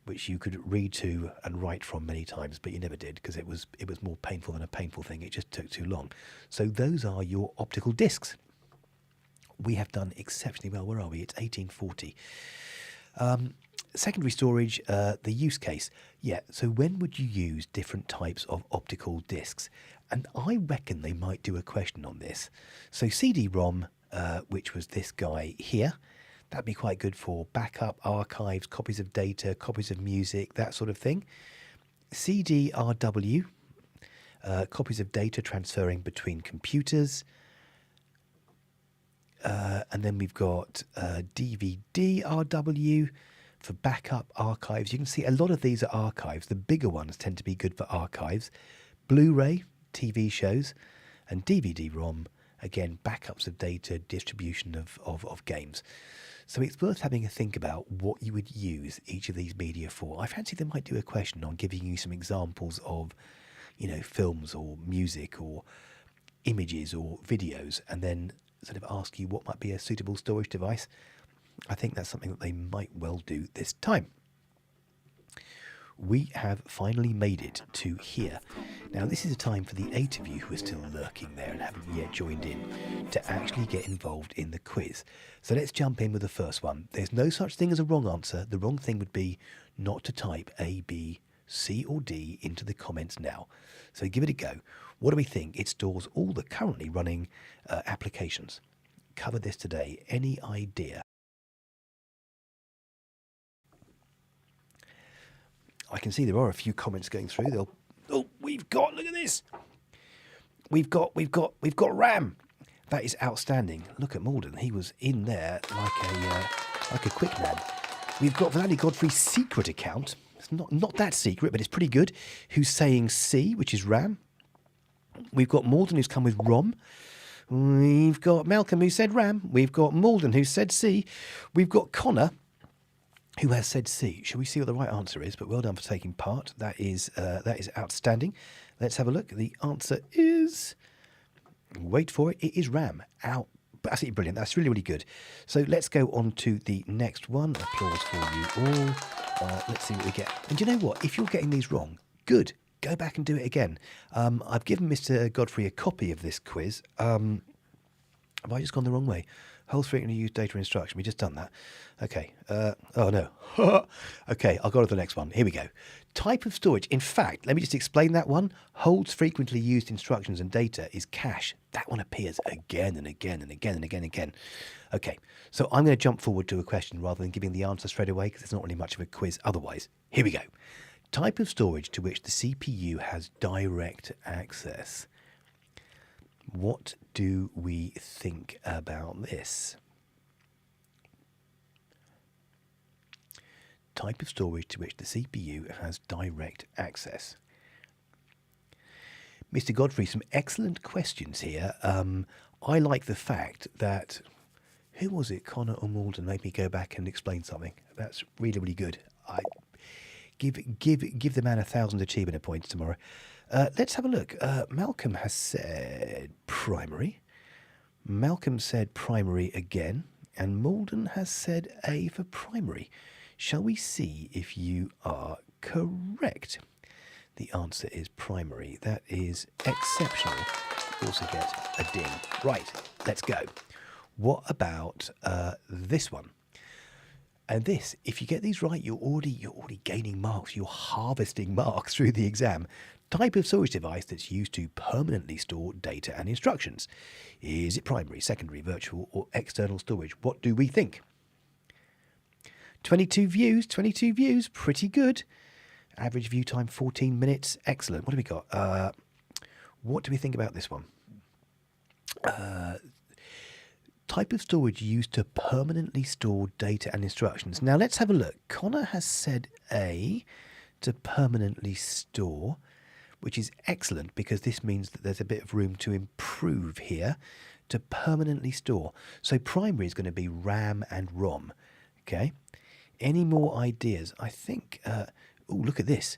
which you could read to and write from many times, but you never did because it was more painful than a painful thing. It just took too long. So those are your optical discs. We have done exceptionally well. Where are we? It's 1840. Secondary storage, the use case. Yeah, so when would you use different types of optical discs? And I reckon they might do a question on this. So CD-ROM, which was this guy here, that'd be quite good for backup, archives, copies of data, copies of music, that sort of thing. CD-RW, copies of data transferring between computers. And then we've got DVD-RW for backup, archives. You can see a lot of these are archives. The bigger ones tend to be good for archives. Blu-ray, TV shows, and DVD-ROM, again, backups of data, distribution of games. So it's worth having a think about what you would use each of these media for. I fancy they might do a question on giving you some examples of, films or music or images or videos, and then sort of ask you what might be a suitable storage device. I think that's something that they might well do this time. We have finally made it to here. Now, this is a time for the 8 of you who are still lurking there and haven't yet joined in to actually get involved in the quiz. So let's jump in with the first one. There's no such thing as a wrong answer. The wrong thing would be not to type A, B, C or D into the comments now. So give it a go. What do we think? It stores all the currently running applications. Cover this today. Any idea? I can see there are a few comments going through. We've got, look at this. We've got RAM. That is outstanding. Look at Malden. He was in there like a quick man. We've got Vladdy Godfrey's secret account. It's not that secret, but it's pretty good. Who's saying C, which is RAM. We've got Malden, who's come with ROM. We've got Malcolm, who said RAM. We've got Malden, who said C. We've got Connor, who has said C. Shall we see what the right answer is? But well done for taking part. That is outstanding. Let's have a look. The answer is, wait for it, it is RAM. Absolutely brilliant. That's really, really good. So let's go on to the next one. Applause for you all. Let's see what we get. And you know what? If you're getting these wrong, good. Go back and do it again. I've given Mr. Godfrey a copy of this quiz. Have I just gone the wrong way? Whole frequently used data instruction. We just done that. Okay. Oh, no. Okay, I'll go to the next one. Here we go. Type of storage. In fact, let me just explain that one. Holds frequently used instructions and data is cache. That one appears again and again and again and again and again. Okay, so I'm going to jump forward to a question rather than giving the answer straight away because it's not really much of a quiz otherwise. Here we go. Type of storage to which the CPU has direct access. What do we think about this? Type of storage to which the CPU has direct access. Mr. Godfrey, some excellent questions here. I like the fact that, who was it, Connor or Malden, made me go back and explain something. That's really, really good. Give the man 1,000 achievement points tomorrow. Let's have a look. Malcolm has said primary. Malcolm said primary again. And Malden has said A for primary. Shall we see if you are correct? The answer is primary. That is exceptional. You also get a ding. Right, let's go. What about this one? And this, if you get these right, you're already gaining marks. You're harvesting marks through the exam. Type of storage device that's used to permanently store data and instructions. Is it primary, secondary, virtual, or external storage? What do we think? 22 views, pretty good. Average view time, 14 minutes. Excellent. What do we got? What do we think about this one? Type of storage used to permanently store data and instructions. Now let's have a look. Connor has said A, to permanently store. which is excellent because this means that there's a bit of room to improve here to permanently store. So primary is going to be RAM and ROM. Okay. Any more ideas? I think, oh, look at this.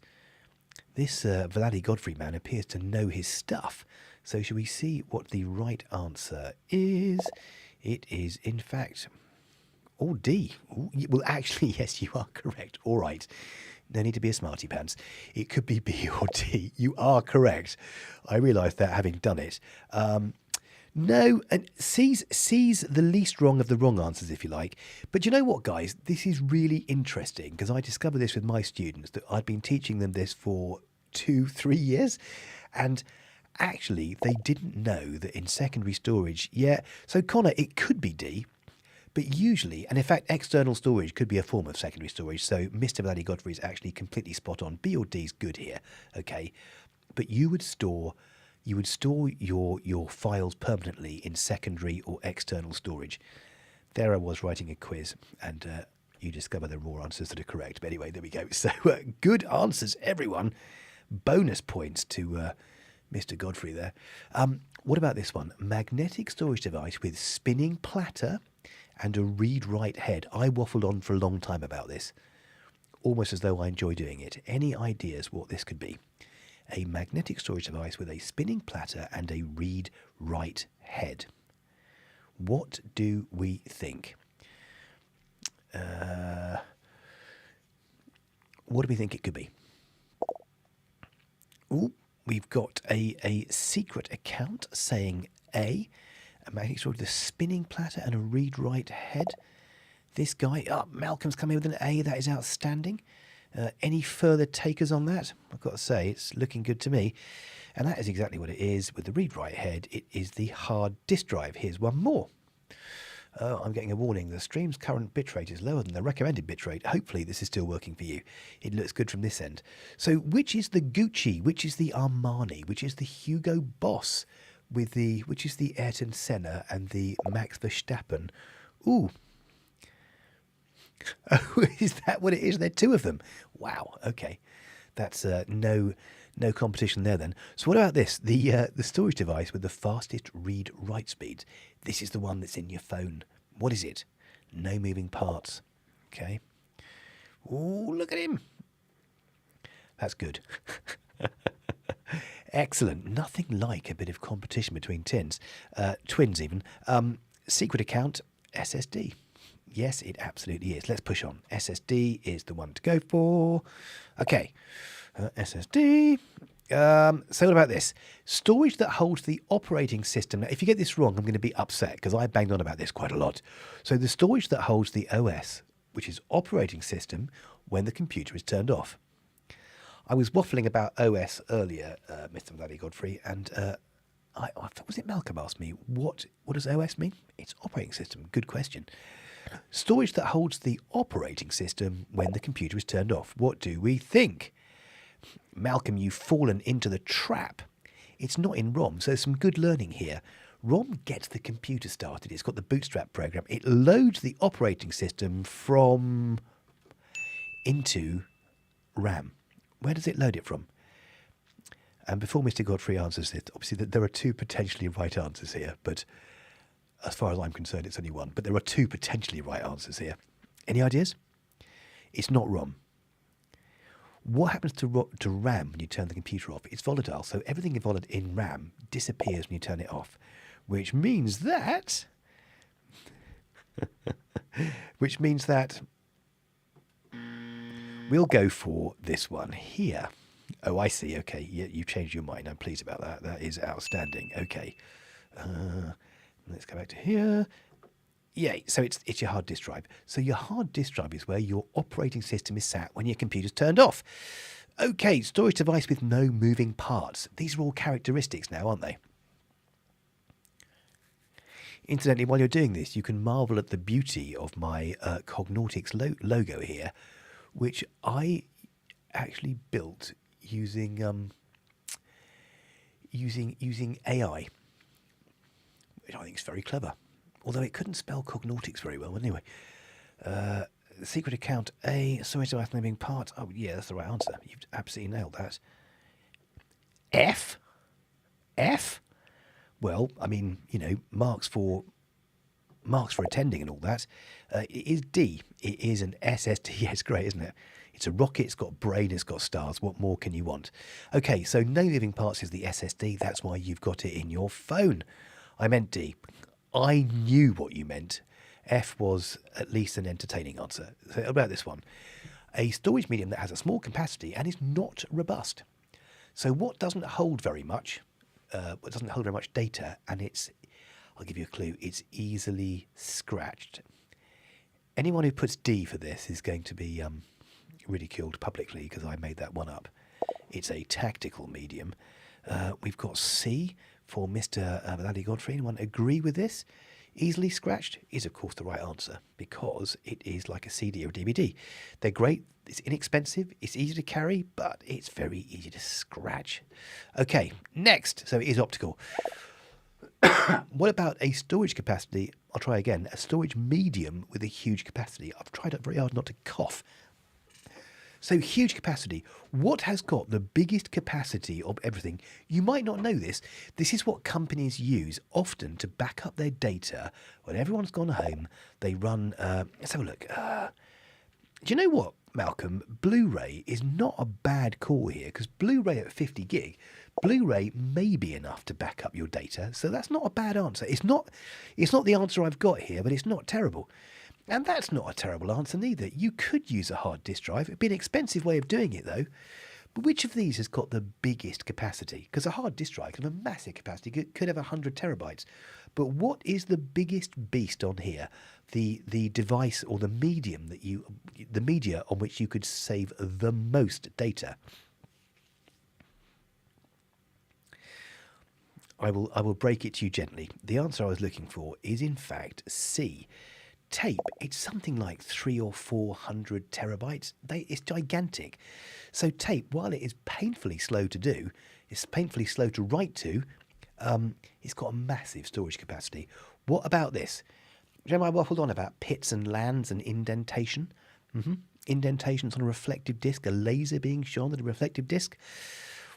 This Vladi Godfrey man appears to know his stuff. So shall we see what the right answer is? It is, in fact, or D. Ooh, well, actually, yes, you are correct. All right. No need to be a smarty pants. It could be B or D. You are correct. I realised that having done it. No, and C's the least wrong of the wrong answers, if you like. But you know what, guys? This is really interesting because I discovered this with my students, that I'd been teaching them this for 2-3 years. And actually, they didn't know that in secondary storage, yeah. So, Connor, it could be D. But usually, and in fact, external storage could be a form of secondary storage. So Mr. Vladi Godfrey is actually completely spot on. B or D is good here, okay? But you would store your files permanently in secondary or external storage. There I was writing a quiz, and you discover there are more answers that are correct. But anyway, there we go. So good answers, everyone. Bonus points to Mr. Godfrey there. What about this one? Magnetic storage device with spinning platter and a read-write head. I waffled on for a long time about this, almost as though I enjoy doing it. Any ideas what this could be? A magnetic storage device with a spinning platter and a read-write head. What do we think? What do we think it could be? Ooh, we've got a secret account saying A. A magnetic storage with a spinning platter and a read-write head. This guy, Malcolm's coming with an A. That is outstanding. Any further takers on that? I've got to say, it's looking good to me. And that is exactly what it is with the read-write head. It is the hard disk drive. Here's one more. I'm getting a warning. The stream's current bitrate is lower than the recommended bitrate. Hopefully this is still working for you. It looks good from this end. So which is the Gucci? Which is the Armani? Which is the Hugo Boss? Which is the Ayrton Senna and the Max Verstappen? Ooh. Oh, is that what it is? There are two of them. Wow. Okay. That's no competition there then. So what about this? The storage device with the fastest read-write speeds. This is the one that's in your phone. What is it? No moving parts. Okay. Ooh, look at him. That's good. Excellent. Nothing like a bit of competition between twins even. Secret account, SSD. Yes, it absolutely is. Let's push on. SSD is the one to go for. Okay, SSD. So what about this? Storage that holds the operating system. Now, if you get this wrong, I'm going to be upset because I banged on about this quite a lot. So the storage that holds the OS, which is operating system, when the computer is turned off. I was waffling about OS earlier, Mr. Vladi Godfrey, and I was it Malcolm asked me, what does OS mean? It's operating system. Good question. Storage that holds the operating system when the computer is turned off. What do we think? Malcolm, you've fallen into the trap. It's not in ROM, so there's some good learning here. ROM gets the computer started. It's got the bootstrap program. It loads the operating system from into RAM. Where does it load it from? And before Mr. Godfrey answers this, obviously there are two potentially right answers here, but as far as I'm concerned, it's only one. But there are two potentially right answers here. Any ideas? It's not ROM. What happens to RAM when you turn the computer off? It's volatile, so everything involved in RAM disappears when you turn it off, which means that... we'll go for this one here. Oh, I see. Okay, yeah, you've changed your mind. I'm pleased about that. That is outstanding. Okay. Let's go back to here. Yeah, so it's your hard disk drive. So your hard disk drive is where your operating system is sat when your computer's turned off. Okay, storage device with no moving parts. These are all characteristics now, aren't they? Incidentally, while you're doing this, you can marvel at the beauty of my Cognautics logo here, which I actually built using AI, which I think is very clever. Although it couldn't spell Cognautics very well. Anyway, secret account A, storage device naming part. Oh yeah, that's the right answer. You've absolutely nailed that. F? F? Well, I mean, marks for attending and all that. It is D. It is an SSD. Yeah, it's great, isn't it? It's a rocket, it's got a brain, it's got stars. What more can you want? Okay, so no moving parts is the SSD. That's why you've got it in your phone. I meant D. I knew what you meant. F was at least an entertaining answer. So about this one. A storage medium that has a small capacity and is not robust. So what doesn't hold very much? What doesn't hold very much data, and I'll give you a clue, it's easily scratched. Anyone who puts D for this is going to be ridiculed publicly because I made that one up. It's a tactical medium. We've got C for Mr. Valley Godfrey. Anyone agree with this? Easily scratched is, of course, the right answer because it is like a CD or a DVD. They're great. It's inexpensive. It's easy to carry, but it's very easy to scratch. Okay, next. So it is optical. What about a storage capacity? I'll try again. A storage medium with a huge capacity. I've tried very hard not to cough. So huge capacity. What has got the biggest capacity of everything? You might not know this. This is what companies use often to back up their data. When everyone's gone home, they run... let's have a look. Do you know what, Malcolm? Blu-ray is not a bad call here because Blu-ray at 50 gig, Blu-ray may be enough to back up your data. So that's not a bad answer. It's not the answer I've got here, but it's not terrible. And that's not a terrible answer neither. You could use a hard disk drive. It'd be an expensive way of doing it, though. But which of these has got the biggest capacity? Because a hard disk drive can have a massive capacity, could have 100 terabytes. But what is the biggest beast on here? The device or the medium the media on which you could save the most data? I will break it to you gently. The answer I was looking for is in fact C. Tape, it's something like 300 or 400 terabytes. It's gigantic. So tape, while it is painfully slow to do, it's painfully slow to write to, it's got a massive storage capacity. What about this? Do you know I waffled on about pits and lands and indentation? Indentations on a reflective disc, a laser being shone at a reflective disc.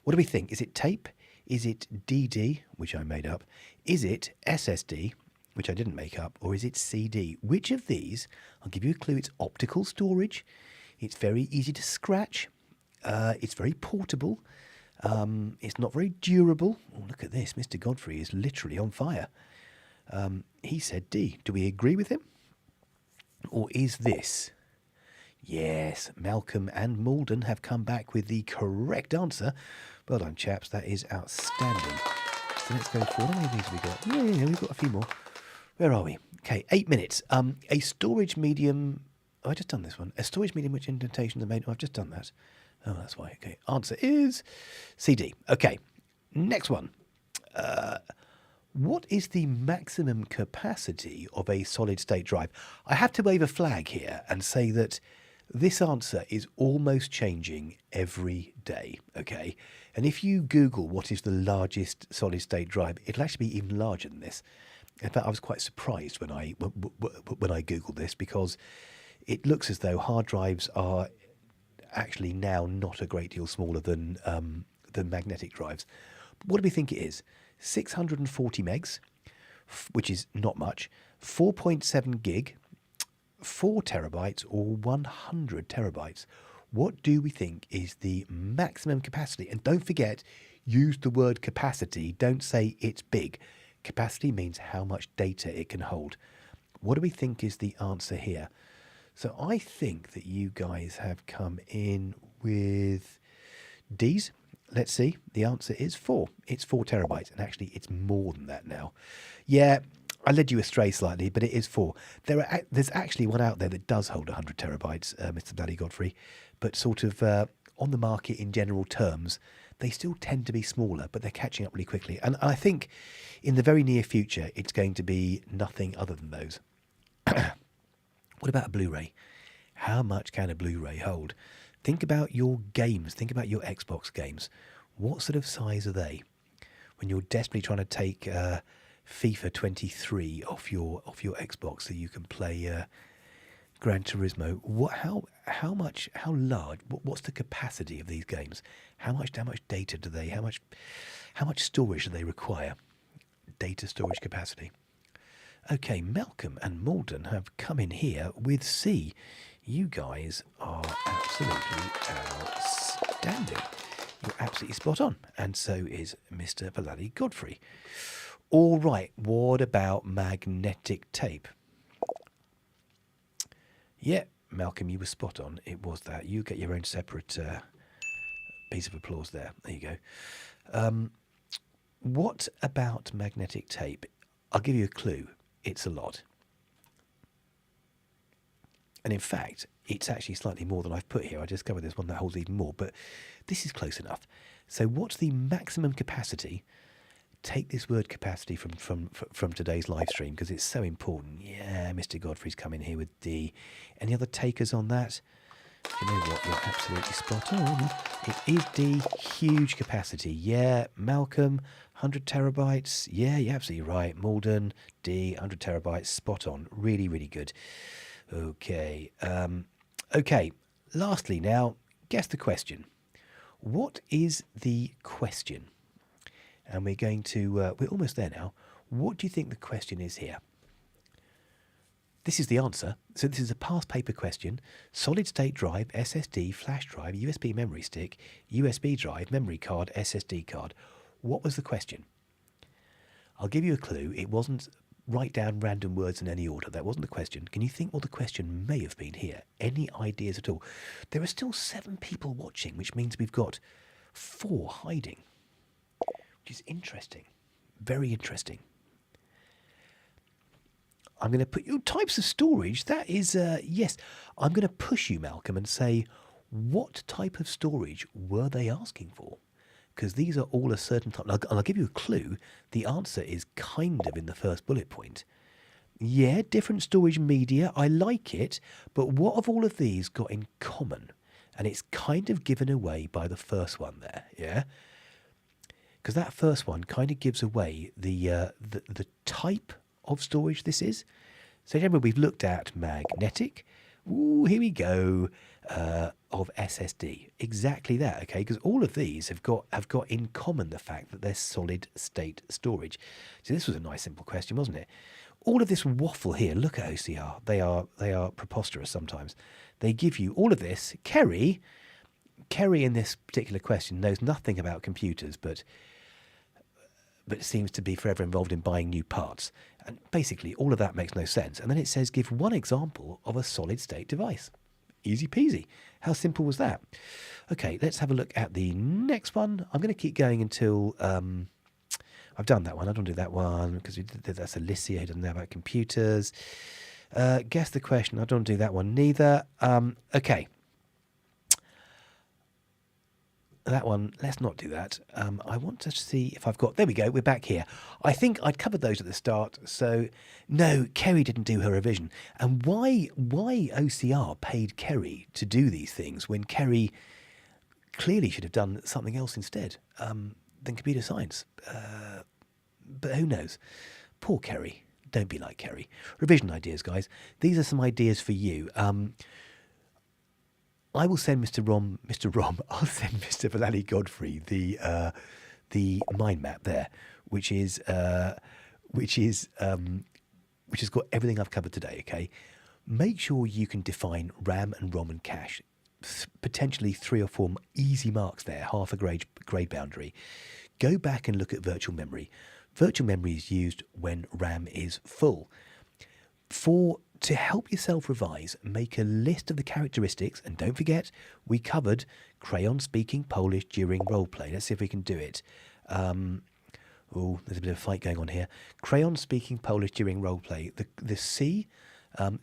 What do we think? Is it tape? Is it DD, which I made up? Is it SSD? Which I didn't make up, or is it CD? Which of these? I'll give you a clue. It's optical storage. It's very easy to scratch. It's very portable. It's not very durable. Oh, look at this. Mr. Godfrey is literally on fire. He said D. Do we agree with him? Or is this? Yes, Malcolm and Malden have come back with the correct answer. Well done, chaps. That is outstanding. So let's go forward. How many of these have we got? Yeah, we've got a few more. Where are we? Okay, 8 minutes. A storage medium... Oh, I've just done this one. A storage medium which indentations are made... Oh, I've just done that. Oh, that's why. Okay, answer is CD. Okay, next one. What is the maximum capacity of a solid-state drive? I have to wave a flag here and say that this answer is almost changing every day, okay? And if you Google what is the largest solid-state drive, it'll actually be even larger than this. In fact, I was quite surprised when I Googled this because it looks as though hard drives are actually now not a great deal smaller than magnetic drives. But what do we think it is? 640 megs, which is not much, 4.7 gig, 4 terabytes, or 100 terabytes. What do we think is the maximum capacity? And don't forget, use the word capacity. Don't say it's big. Capacity means how much data it can hold. What do we think is the answer here? So I think that you guys have come in with D's. Let's see. The answer is 4. It's 4 terabytes. And actually, it's more than that now. Yeah, I led you astray slightly, but it is 4. There's actually one out there that does hold 100 terabytes, Mr. Bloody Godfrey. But sort of on the market in general terms, they still tend to be smaller, but they're catching up really quickly. And I think in the very near future, it's going to be nothing other than those. What about a Blu-ray? How much can a Blu-ray hold? Think about your games. Think about your Xbox games. What sort of size are they? When you're desperately trying to take FIFA 23 off your Xbox so you can play Gran Turismo. How much? How large? What's the capacity of these games? How much data do they? How much storage do they require? Data storage capacity. Okay, Malcolm and Malden have come in here with C. You guys are absolutely outstanding. You're absolutely spot on. And so is Mr. Valadi Godfrey. All right, what about magnetic tape? Yeah, Malcolm, you were spot on. It was that. You get your own separate piece of applause there. There you go. What about magnetic tape? I'll give you a clue. It's a lot. And in fact, it's actually slightly more than I've put here. I discovered there's one that holds even more, but this is close enough. So what's the maximum capacity? Take this word capacity from today's live stream because it's so important. Yeah, Mr. Godfrey's coming here with D. Any other takers on that? You know what? You're absolutely spot on. It is D, huge capacity. Yeah, Malcolm, 100 terabytes. Yeah, you're absolutely right. Malden, D, 100 terabytes. Spot on. Really, really good. Okay. Okay. Lastly, now, guess the question. What is the question? And we're going to, we're almost there now. What do you think the question is here? This is the answer. So this is a past paper question. Solid state drive, SSD, flash drive, USB memory stick, USB drive, memory card, SSD card. What was the question? I'll give you a clue. It wasn't write down random words in any order. That wasn't the question. Can you think what the question may have been here? Any ideas at all? There are still 7 people watching, which means we've got 4 hiding. Which is interesting. Very interesting. I'm going to put you types of storage. That is, yes. I'm going to push you, Malcolm, and say, what type of storage were they asking for? Because these are all a certain type. And I'll give you a clue. The answer is kind of in the first bullet point. Yeah, different storage media. I like it. But what have all of these got in common? And it's kind of given away by the first one there. Yeah. Because that first one kind of gives away the type of storage this is. So remember, we've looked at magnetic. Ooh, here we go. Of SSD. Exactly that, okay? Because all of these have got in common the fact that they're solid state storage. So this was a nice simple question, wasn't it? All of this waffle here, look at OCR. They are preposterous sometimes. They give you all of this. Kerry in this particular question knows nothing about computers, but seems to be forever involved in buying new parts. And basically, all of that makes no sense. And then it says, give one example of a solid-state device. Easy peasy. How simple was that? Okay, let's have a look at the next one. I'm going to keep going until I've done that one. I don't do that one because that's Alicia who doesn't know about computers. Guess the question. I don't do that one neither. Okay. That one, let's not do that. I want to see if I've got... There we go, we're back here. I think I'd covered those at the start. So, no, Kerry didn't do her revision. And why OCR paid Kerry to do these things when Kerry clearly should have done something else instead than computer science? But who knows? Poor Kerry. Don't be like Kerry. Revision ideas, guys. These are some ideas for you. I will send Mr. ROM. I'll send Mr. Valali Godfrey the mind map there, which has got everything I've covered today. Okay, make sure you can define RAM and ROM and cache. Potentially 3 or 4 easy marks there, half a grade boundary. Go back and look at virtual memory. Virtual memory is used when RAM is full. To help yourself revise, make a list of the characteristics, and don't forget, we covered crayon speaking Polish during roleplay. Let's see if we can do it. Oh, there's a bit of a fight going on here. Crayon speaking Polish during roleplay. The C,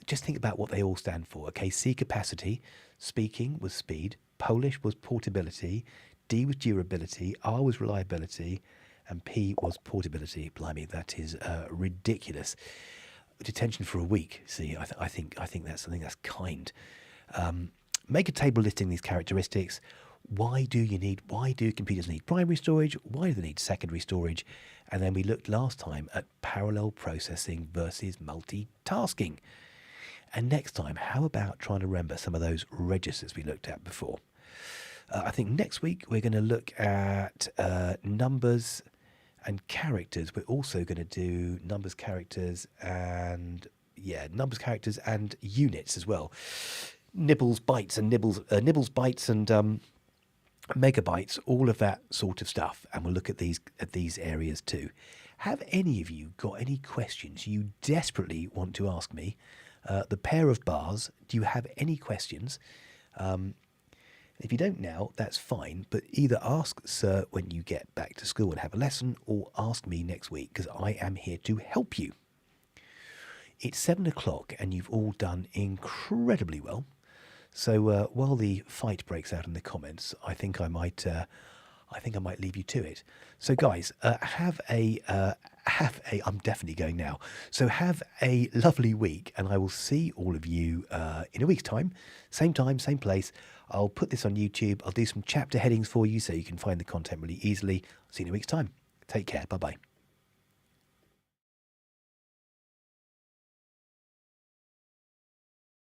just think about what they all stand for. Okay, C, capacity. Speaking was speed. Polish was portability. D was durability. R was reliability. And P was portability. Blimey, that is ridiculous. Detention for a week. See, I think that's something that's kind. Make a table listing these characteristics. Why do computers need primary storage? Why do they need secondary storage? And then we looked last time at parallel processing versus multitasking. And next time, how about trying to remember some of those registers we looked at before? I think next week we're going to look at numbers and characters. We're also going to do numbers, characters, and numbers, characters, and units as well. Nibbles, bytes, and nibbles, bytes, and megabytes, all of that sort of stuff. And we'll look at these areas too. Have any of you got any questions you desperately want to ask me? The pair of bars, do you have any questions? If you don't now, that's fine, but either ask Sir when you get back to school and have a lesson, or ask me next week, because I am here to help you. It's 7 o'clock and you've all done incredibly well. So while the fight breaks out in the comments, I think I might leave you to it. So guys, have a I'm definitely going now. So have a lovely week, and I will see all of you in a week's time, same place. I'll put this on YouTube. I'll do some chapter headings for you so you can find the content really easily. See you in a week's time. Take care. Bye-bye.